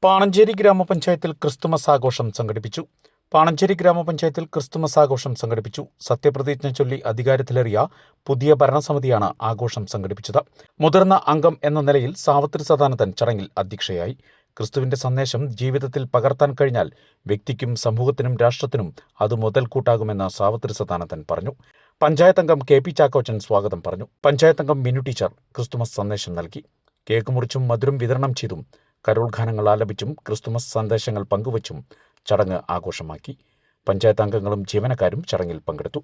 പാണഞ്ചേരി ഗ്രാമപഞ്ചായത്തിൽ ക്രിസ്തുമസ് ആഘോഷം സംഘടിപ്പിച്ചു. സത്യപ്രതിജ്ഞ ചൊല്ലി അധികാരത്തിലേറിയ പുതിയ ഭരണസമിതിയാണ് ആഘോഷം സംഘടിപ്പിച്ചത്. മുതിർന്ന അംഗം എന്ന നിലയിൽ സാവിത്രി സദാനന്ദൻ ചടങ്ങിൽ അധ്യക്ഷയായി. ക്രിസ്തുവിന്റെ സന്ദേശം ജീവിതത്തിൽ പകർത്താൻ കഴിഞ്ഞാൽ വ്യക്തിക്കും സമൂഹത്തിനും രാഷ്ട്രത്തിനും അത് മുതൽക്കൂട്ടാകുമെന്ന് സാവിത്രി സദാനന്ദൻ പറഞ്ഞു. പഞ്ചായത്ത് അംഗം കെ പി ചാക്കോച്ചൻ സ്വാഗതം പറഞ്ഞു. പഞ്ചായത്ത് അംഗം മിനു ടീച്ചർ ക്രിസ്തുമസ് സന്ദേശം നൽകി. കേക്ക് മുറിച്ചും മധുരം വിതരണം ചെയ്തും കരോൾ ഗാനങ്ങൾ ആലപിച്ചും ക്രിസ്തുമസ് സന്ദേശങ്ങൾ പങ്കുവച്ചും ചടങ്ങ് ആഘോഷമാക്കി. പഞ്ചായത്ത് അംഗങ്ങളും ജീവനക്കാരും ചടങ്ങിൽ പങ്കെടുത്തു.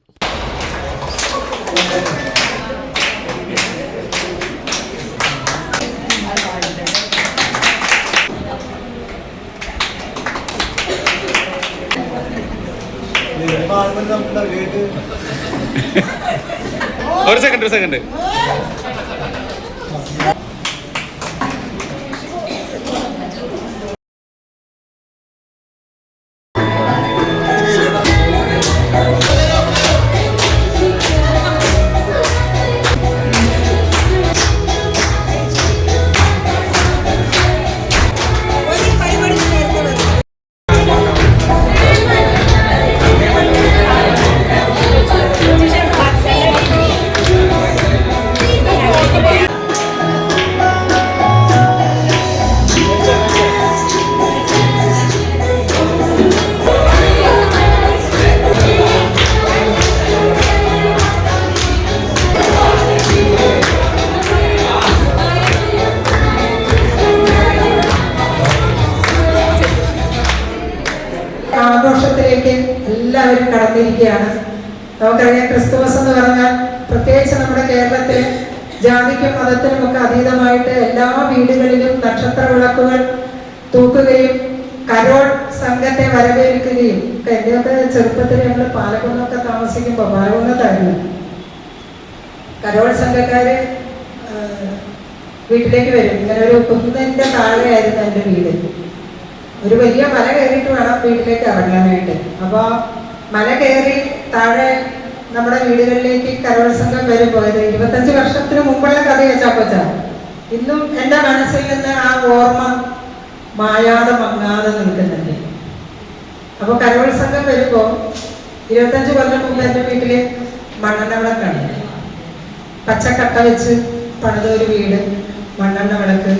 ഒരു സെക്കൻഡ് ആഘോഷത്തിലേക്ക് എല്ലാവരും കടന്നിരിക്കുകയാണ്. നമുക്കറിയാം, ക്രിസ്തുമസ് എന്ന് പറഞ്ഞാൽ പ്രത്യേകിച്ച് നമ്മുടെ കേരളത്തിൽ ജാതിക്കും മതത്തിനും ഒക്കെ അതീതമായിട്ട് എല്ലാ വീടുകളിലും നക്ഷത്ര വിളക്കുകൾ തൂക്കുകയും കരോൾ സംഘത്തെ വരവേൽക്കുകയും എന്റെയൊക്കെ ചെറുപ്പത്തിൽ ഞങ്ങൾ പാലക്കുന്നൊക്കെ താമസിക്കുമ്പോൾ പാലക്കുന്നത്തായിരുന്നു കരോൾ സംഘക്കാര് വീട്ടിലേക്ക് വരും. ഇങ്ങനെ ഒരു കുന്നിന്റെ താഴെയായിരുന്നു എൻ്റെ വീട്. ഒരു വലിയ മല കയറിയിട്ട് വേണം വീട്ടിലേക്ക് ഇറങ്ങാനായിട്ട്. അപ്പോൾ മല കയറി താഴെ നമ്മുടെ വീടുകളിലേക്ക് കരോൾ സംഘം വരുമ്പോൾ 25 വർഷത്തിന് മുമ്പുള്ള കഥ ചാക്കോച്ച ഇന്നും എൻ്റെ മനസ്സിൽ നിന്ന് ആ ഓർമ്മ മായാതെ മങ്ങാതെ നിൽക്കുന്നുണ്ട്. അപ്പോൾ കരോൾ സംഘം വരുമ്പോൾ 25 കൊല്ലം മുമ്പ് എൻ്റെ വീട്ടില് മണ്ണെണ്ണ വിളക്കാണ്. പച്ചക്കട്ട വെച്ച് പണിതൊരു വീട്, മണ്ണെണ്ണ വിളക്ക്.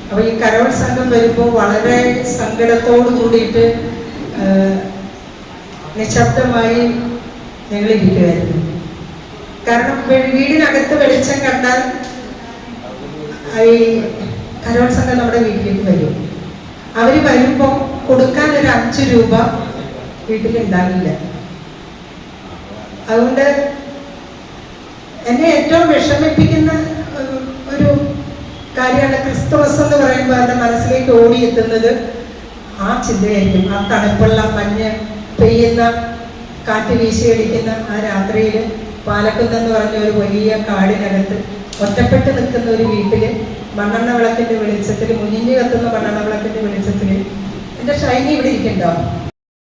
അപ്പോൾ ഈ കരോൾ സംഘം വരുമ്പോൾ വളരെ സങ്കടത്തോടു കൂടിയിട്ട് നിശബ്ദമായി ഞങ്ങൾ ഇരിക്കുമായിരുന്നു. കാരണം വീടിനകത്ത് വെളിച്ചം കണ്ടാൽ ഈ കരോൾ സംഘം നമ്മുടെ വീട്ടിലേക്ക് വരും. അവർ വരുമ്പോൾ കൊടുക്കാൻ ഒരു 5 രൂപ വീട്ടിലുണ്ടാവില്ല. അതുകൊണ്ട് എന്നെ ഏറ്റവും വിഷമിപ്പിക്കുന്ന ഒരു കാര്യമാണ് ക്രിസ്തുമസ് എന്ന് പറയുമ്പോൾ എൻ്റെ മനസ്സിലേക്ക് ഓടിയെത്തുന്നത് ആ ചിന്തയായിരിക്കും. ആ തണുപ്പുള്ള മഞ്ഞ് പെയ്യുന്ന കാറ്റ് വീശിയടിക്കുന്ന ആ രാത്രിയിൽ പാലക്കുന്നെന്ന് പറഞ്ഞ ഒരു വലിയ കാടിനകത്ത് ഒറ്റപ്പെട്ട് നിൽക്കുന്ന ഒരു വീട്ടിൽ മണ്ണെണ്ണ വിളക്കിൻ്റെ വെളിച്ചത്തിൽ, മുന്നിഞ്ഞ് കത്തുന്ന മണ്ണെണ്ണ വിളക്കിൻ്റെ വെളിച്ചത്തിൽ എൻ്റെ ഷൈനി ഇവിടെ ഇരിക്കുന്നുണ്ടാവും.